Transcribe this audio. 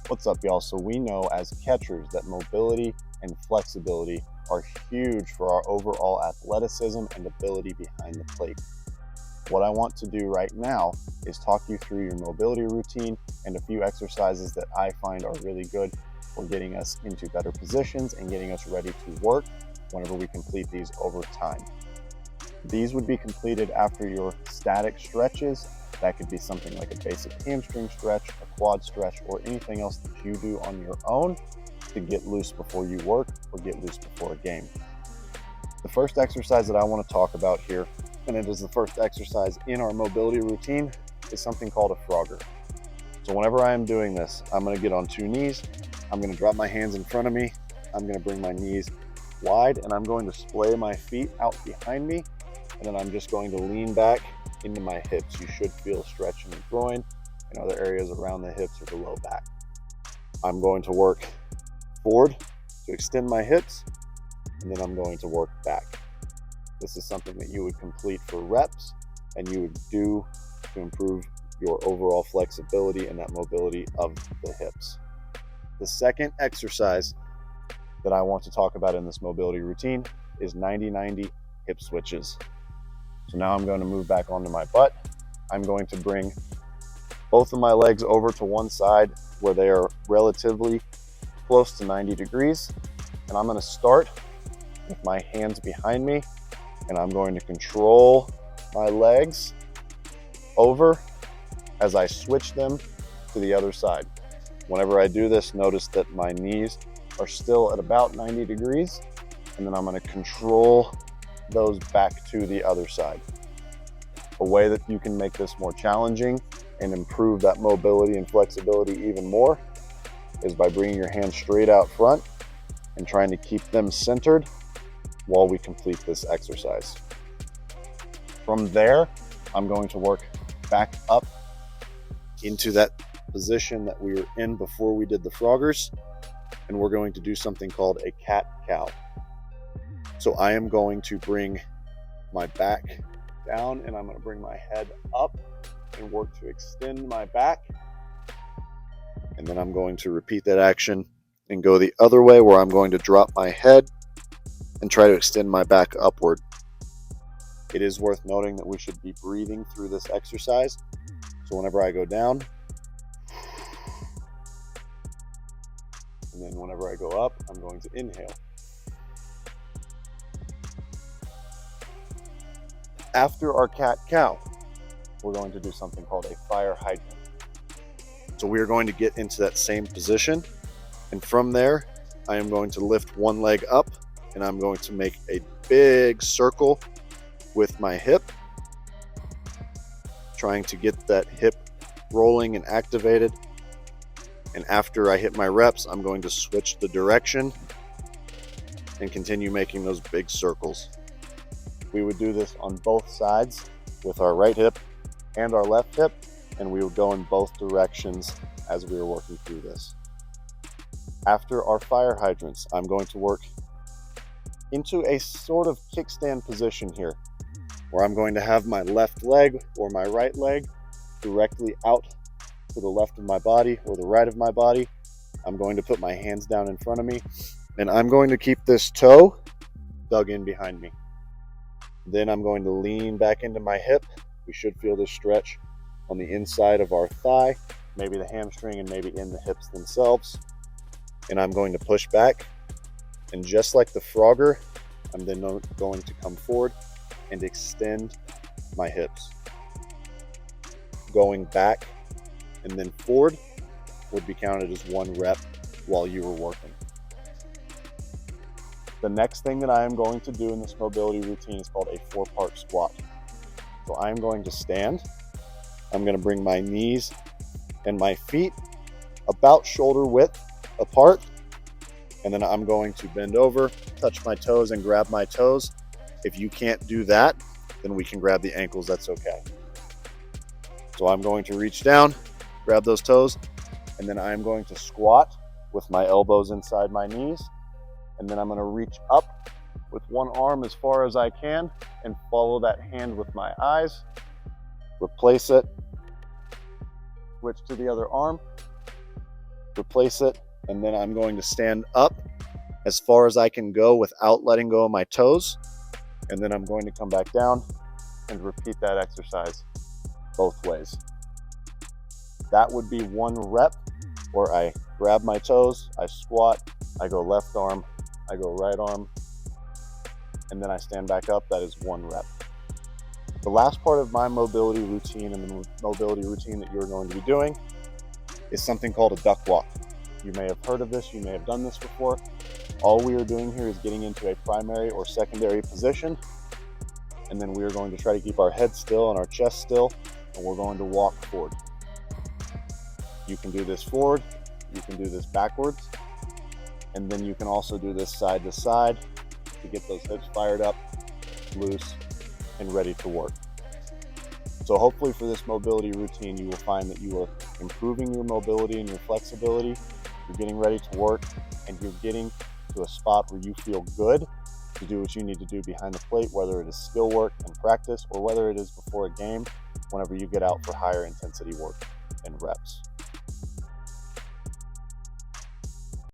What's up, y'all? So we know as catchers that mobility and flexibility are huge for our overall athleticism and ability behind the plate. What I want to do right now is talk you through your mobility routine and a few exercises that I find are really good for getting us into better positions and getting us ready to work whenever we complete these over time. These would be completed after your static stretches. That could be something like a basic hamstring stretch, a quad stretch, or anything else that you do on your own to get loose before you work or get loose before a game. The first exercise that I want to talk about here, and it is the first exercise in our mobility routine, is something called a Frogger. So whenever I am doing this, I'm going to get on two knees. I'm going to drop my hands in front of me. I'm going to bring my knees wide, and I'm going to splay my feet out behind me. And then I'm just going to lean back into my hips. You should feel a stretch in the groin and other areas around the hips or the low back. I'm going to work forward to extend my hips, and then I'm going to work back. This is something that you would complete for reps and you would do to improve your overall flexibility and that mobility of the hips. The second exercise that I want to talk about in this mobility routine is 90-90 hip switches. So now I'm going to move back onto my butt. I'm going to bring both of my legs over to one side where they are relatively close to 90 degrees. And I'm going to start with my hands behind me, and I'm going to control my legs over as I switch them to the other side. Whenever I do this, notice that my knees are still at about 90 degrees, and then I'm going to control those back to the other side. A way that you can make this more challenging and improve that mobility and flexibility even more is by bringing your hands straight out front and trying to keep them centered while we complete this exercise. From there, I'm going to work back up into that position that we were in before we did the Froggers, and we're going to do something called a cat-cow. So I am going to bring my back down, and I'm going to bring my head up and work to extend my back. And then I'm going to repeat that action and go the other way, where I'm going to drop my head and try to extend my back upward. It is worth noting that we should be breathing through this exercise. So whenever I go down, and then whenever I go up, I'm going to inhale. After our cat-cow, we're going to do something called a fire hydrant. So we are going to get into that same position, and from there, I am going to lift one leg up, and I'm going to make a big circle with my hip, trying to get that hip rolling and activated. And after I hit my reps, I'm going to switch the direction and continue making those big circles. We would do this on both sides with our right hip and our left hip, and we would go in both directions as we were working through this. After our fire hydrants, I'm going to work into a sort of kickstand position here, where I'm going to have my left leg or my right leg directly out to the left of my body or the right of my body. I'm going to put my hands down in front of me, and I'm going to keep this toe dug in behind me. Then I'm going to lean back into my hip. We should feel this stretch on the inside of our thigh, maybe the hamstring, and maybe in the hips themselves. And I'm going to push back. And just like the Frogger, I'm then going to come forward and extend my hips. Going back and then forward would be counted as one rep while you were working. The next thing that I am going to do in this mobility routine is called a 4-part squat. So I'm going to stand. I'm going to bring my knees and my feet about shoulder width apart. And then I'm going to bend over, touch my toes, and grab my toes. If you can't do that, then we can grab the ankles. That's okay. So I'm going to reach down, grab those toes, and then I'm going to squat with my elbows inside my knees. And then I'm going to reach up with one arm as far as I can and follow that hand with my eyes. Replace it, switch to the other arm, replace it, and then I'm going to stand up as far as I can go without letting go of my toes. And then I'm going to come back down and repeat that exercise both ways. That would be one rep where I grab my toes, I squat, I go left arm, I go right arm, and then I stand back up. That is one rep. The last part of my mobility routine and the mobility routine that you're going to be doing is something called a duck walk. You may have heard of this, you may have done this before. All we are doing here is getting into a primary or secondary position, and then we are going to try to keep our head still and our chest still, and we're going to walk forward. You can do this forward, you can do this backwards, and then you can also do this side to side to get those hips fired up, loose, and ready to work. So hopefully for this mobility routine, you will find that you are improving your mobility and your flexibility, you're getting ready to work, and you're getting to a spot where you feel good to do what you need to do behind the plate, whether it is skill work and practice or whether it is before a game, whenever you get out for higher intensity work and reps.